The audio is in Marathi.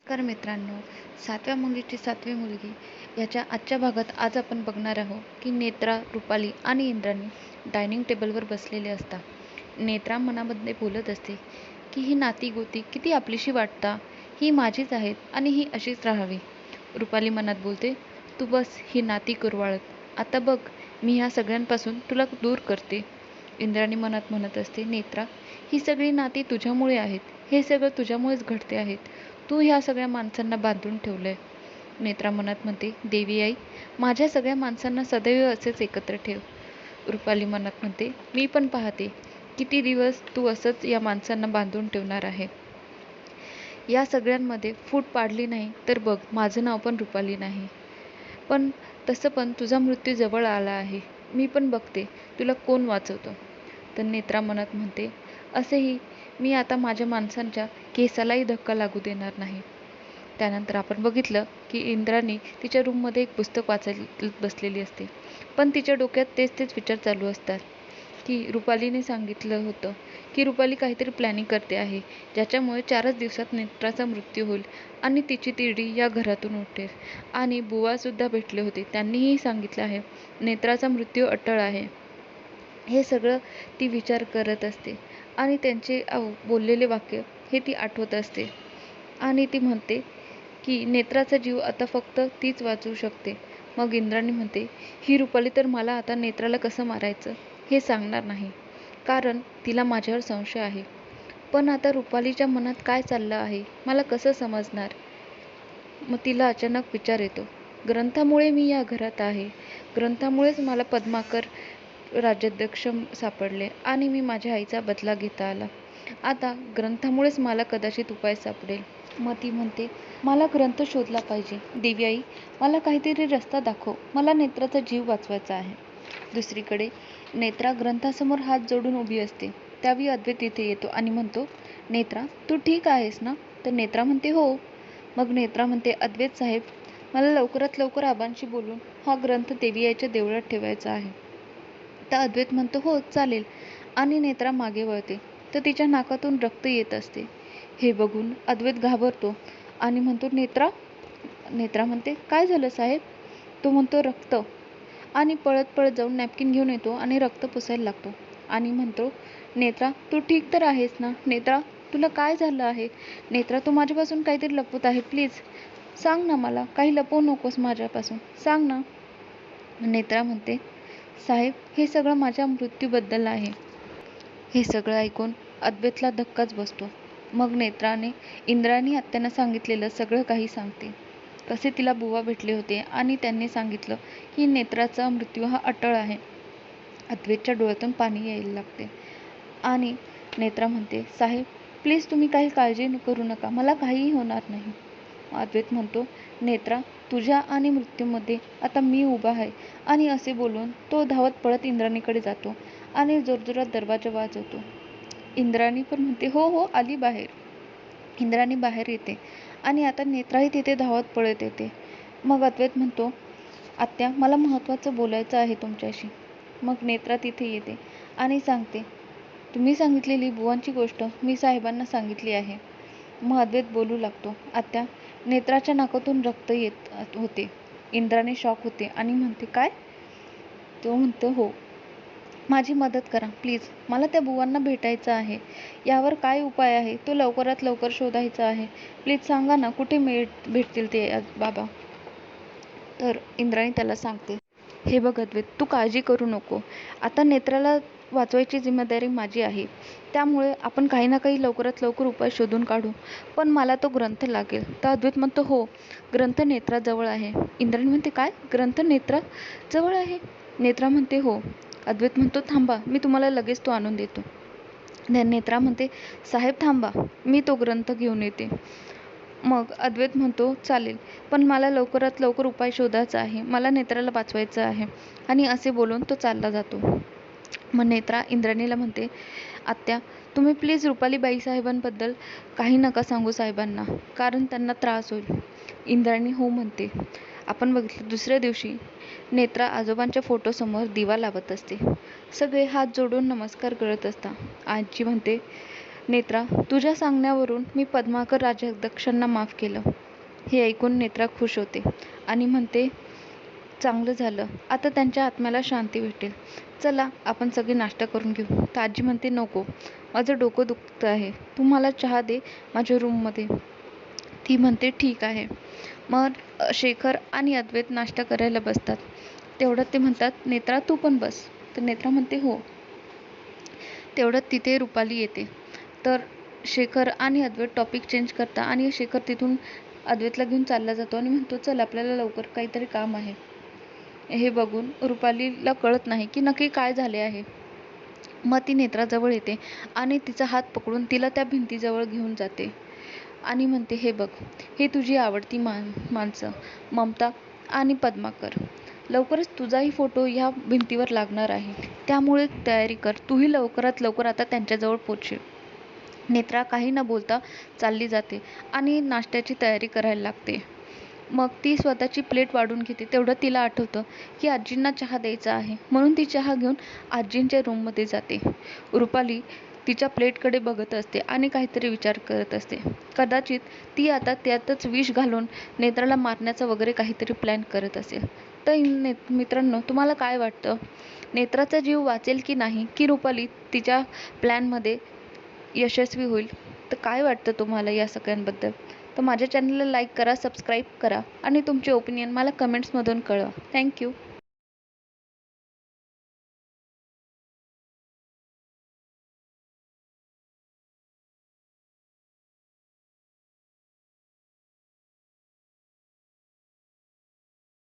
नमस्कार मित्रांनो, 7व्या मुलीची 7वी मुलगी याच्या आजच्या भागात आज आपण बघणार आहोत की नेत्रा, रुपाली आणि इंद्राणी डायनिंग टेबलवर बसलेले असतात. नेत्रा मनामध्ये बोलत असते की ही नाती-गोती किती आपलीशी वाटता, ही माझीच आहेत आणि ही अशीच राहावी. रुपाली मनात बोलते, तू बस ही नाती कुरवाळत. आता बघ, मी ह्या सगळ्यांपासून तुला दूर करते. इंद्राणी मनात म्हणत असते, नेत्रा, ही सगळी नाती तुझ्यामुळे आहेत. हे सगळं तुझ्यामुळेच घडते आहेत. तू ह्या सगळ्या माणसांना बांधून ठेवलंय. नेत्रा मनात म्हणते, देवी आई, माझ्या सगळ्या माणसांना सदैव असेच एकत्र ठेव. रुपाली मनात म्हणते, मी पण पाहते किती दिवस तू असंच या माणसांना बांधून ठेवणार आहे. या सगळ्यांमध्ये फूट पाडली नाही तर बघ, माझं नाव पण रुपाली नाही. पण तसं पण तुझा मृत्यू जवळ आला आहे. मी पण बघते तुला कोण वाचवतो. तर नेत्रा मनात म्हणते, असेही मी आता माझ्या माणसांच्या केसालाही धक्का लागू देणार नाही. त्यानंतर आपण बघितलं की इंद्राणी तिच्या रूममध्ये एक पुस्तक वाचायला बसलेली असते. पण तिच्या डोक्यात तेच विचार चालू असतात की रुपालीने सांगितलं होतं की रुपाली काहीतरी प्लॅनिंग करते आहे, ज्याच्यामुळे 4च दिवसात नेत्राचा मृत्यू होईल आणि तिची तिरडी या घरातून उठेल. आणि बुवासुद्धा भेटले होते, त्यांनीही सांगितलं आहे नेत्राचा मृत्यू अटळ आहे. हे सगळं ती विचार करत असते आणि त्यांचे बोललेले वाक्य हे ती आठवत असते. आणि ती म्हणते की नेत्राचा जीव आता फक्त तीच वाचवू शकते. मग इंद्राणी म्हणते, ही रुपाली तर मला आता नेत्राला कसं मारायचं हे सांगणार नाही, कारण तिला माझ्यावर संशय आहे. पण आता रुपालीच्या मनात काय चाललं आहे मला कसं समजणार. मग तिला अचानक विचार येतो, ग्रंथामुळे मी या घरात आहे. ग्रंथामुळेच मला पद्माकर राज्याध्यक्ष सापडले आणि मी माझ्या आईचा बदला घेता आला. आता ग्रंथामुळेच मला कदाचित उपाय सापडेल. मग ती म्हणते, मला ग्रंथ शोधला पाहिजे. देवी आई, मला काहीतरी रस्ता दाखव. मला नेत्राचा जीव वाचवायचा आहे. दुसरीकडे नेत्रा ग्रंथासमोर हात जोडून उभी असते. त्यावेळी अद्वैत तिथे येतो आणि म्हणतो, नेत्रा, तू ठीक आहेस ना? तर नेत्रा म्हणते, हो. मग नेत्रा म्हणते, अद्वैत साहेब, मला लवकरात लवकर आबांशी बोलून हा ग्रंथ देवी आईच्या देवळात ठेवायचा आहे. तर अद्वैत म्हणतो, हो चालेल. आणि नेत्रा मागे वळते तर तिच्या नाकातून रक्त येत असते. हे बघून अद्वैत घाबरतो आणि म्हणतो, नेत्रा. नेत्रा म्हणते, काय झालं साहेब? तो म्हणतो, रक्त. आणि पळत पळत जाऊन नॅपकिन घेऊन येतो आणि रक्त पुसायला लागतो आणि म्हणतो, नेत्रा, तू ठीक तर आहेस ना? नेत्रा, तुला काय झालं आहे? नेत्रा, तू माझ्यापासून काहीतरी लपवत आहे. प्लीज सांग ना मला. काही लपवू नकोस माझ्यापासून. सांग ना. नेत्रा म्हणते, साहेब, हे सगळं माझ्या मृत्यूबद्दल आहे. हे सगळं ऐकून अद्वैतला धक्काच बसतो. मग नेत्राने इंद्राणी आत्यांना सांगितलेलं सगळं काही सांगते. कसे तिला बुवा भेटले होते आणि त्यांनी सांगितलं की नेत्राचा मृत्यू हा अटळ आहे. अद्वैतच्या डोळ्यातून पाणी यायला लागते आणि नेत्रा म्हणते, साहेब, प्लीज तुम्ही काही काळजी करू नका. मला काहीही होणार नाही. अद्वैत म्हणतो, नेत्रा, तुझ्या आणि मृत्यूमध्ये आता मी उभा आहे. आणि असे बोलून तो धावत पळत इंद्राणीकडे जातो आणि जोरजोरात दरवाजा वाजवतो. इंद्राणी पण म्हणते, हो हो, आली बाहेर. इंद्राणी बाहेर येते आणि आता नेत्राही तिथे धावत पळत येते. मग अद्वैत म्हणतो, आत्या, मला महत्त्वाचं बोलायचं आहे तुमच्याशी. मग नेत्रा तिथे येते आणि सांगते, तुम्ही सांगितलेली बुवांची गोष्ट मी साहेबांना सांगितली आहे. मग अद्वैत बोलू लागतो, आत्या, नेत्राच्या नाकातून रक्त येत होते. इंद्राणी शॉक होते आणि म्हणते, काय? तो म्हणतो, हो. माझी मदत करा प्लीज. मला त्या बुवांना भेटायचं आहे. यावर काय उपाय आहे तो लवकरात लवकर शोधायचा आहे. प्लीज सांगा ना, कुठे भेटतील ते बाबा. तर इंद्राणी त्याला सांगते, हे बघ अद्वैत, तू काळजी करू नको. आता नेत्राला वाचवायची जिम्मेदारी माझी आहे. त्यामुळे आपण काही ना काही लवकरात लवकर उपाय शोधून काढू. पण मला तो ग्रंथ लागेल. तर अद्वैत म्हणतो, हो, ग्रंथ नेत्राजवळ आहे. इंद्राणी म्हणते, काय? ग्रंथ नेत्राजवळ आहे? नेत्रा म्हणते, हो. अद्वैत म्हणतो, थांबा, मी तुम्हाला लगेच तो आणून देतो. नेत्रा म्हणते, साहेब थांबा, मी तो ग्रंथ घेऊन येते. मग अद्वैत म्हणतो, चालेल, पण मला लवकरात लवकर उपाय शोधायचा आहे. मला नेत्राला वाचवायचं आहे. आणि असे बोलून तो चालला जातो. मग नेत्रा इंद्राणीला म्हणते, आत्या, तुम्ही प्लीज रुपालीबाई साहेबांबद्दल काही नका सांगू साहेबांना, कारण त्यांना त्रास होईल. इंद्राणी हो म्हणते. आपण बघितलं दुसऱ्या दिवशी नेत्रा आजोबांच्या फोटोसमोर दिवा लावत असते. सगळे हात जोडून नमस्कार करत असतात. आजी म्हणते, नेत्रा, तुझ्या सांगण्यावरून मी पद्माकर राजाध्यक्षांना माफ केलं. हे ऐकून नेत्रा खुश होते आणि म्हणते, चांगलं झालं, आता त्यांच्या आत्म्याला शांती भेटेल. चला आपण सगळे नाश्ता करून घेऊ. तर आजी म्हणते, नको, माझं डोकं दुखतं आहे, तू मला चहा दे माझ्या रूममध्ये. ती म्हणते, ठीक आहे. मग शेखर आणि अद्वैत नाश्ता करायला बसतात. तेवढ्यात ते म्हणतात, नेत्रा तू पण बस. तर नेत्रा म्हणते, हो. तेवढ्यात तिथे रुपाली येते. तर शेखर आणि अद्वैत टॉपिक चेंज करतात आणि शेखर तिथून अद्वैतला घेऊन चालला जातो आणि म्हणतो, चल आपल्याला लवकर काहीतरी काम आहे. हे बघून रुपालीला कळत नाही की नक्की काय झाले आहे. मग ती नेत्राजवळ येते आणि तिचा हात पकडून तिला त्या भिंतीजवळ घेऊन जाते आणि म्हणते, हे बघ, हे तुझी आवडती माणसं ममता आणि पद्माकर. लवकरच तुझाही फोटो ह्या भिंतीवर लागणार आहे, त्यामुळे तयारी कर. तूही लवकरात लवकर आता त्यांच्याजवळ पोचशील. नेत्रा काही न बोलता चालली जाते आणि नाश्त्याची तयारी करायला लागते. मग ती स्वतःची प्लेट वाढून घेते. तेवढं तिला आठवतं की आजींना चहा द्यायचा आहे, म्हणून ती चहा घेऊन आजींच्या रूममध्ये जाते. रुपाली तिच्या प्लेटकडे बघत असते आणि काहीतरी विचार करत असते. कदाचित ती आता त्यातच विष घालून नेत्राला मारण्याचा वगैरे काहीतरी प्लॅन करत असेल. तर मित्रांनो, तुम्हाला काय वाटतं? नेत्राचा जीव वाचेल की नाही, की रुपाली तिच्या प्लॅनमध्ये यशस्वी होईल? तर काय वाटतं तुम्हाला या सगळ्यांबद्दल? तर माझ्या चॅनलला लाईक करा, सबस्क्राईब करा आणि तुमचे ओपिनियन मला कमेंट्समधून कळवा. थँक्यू.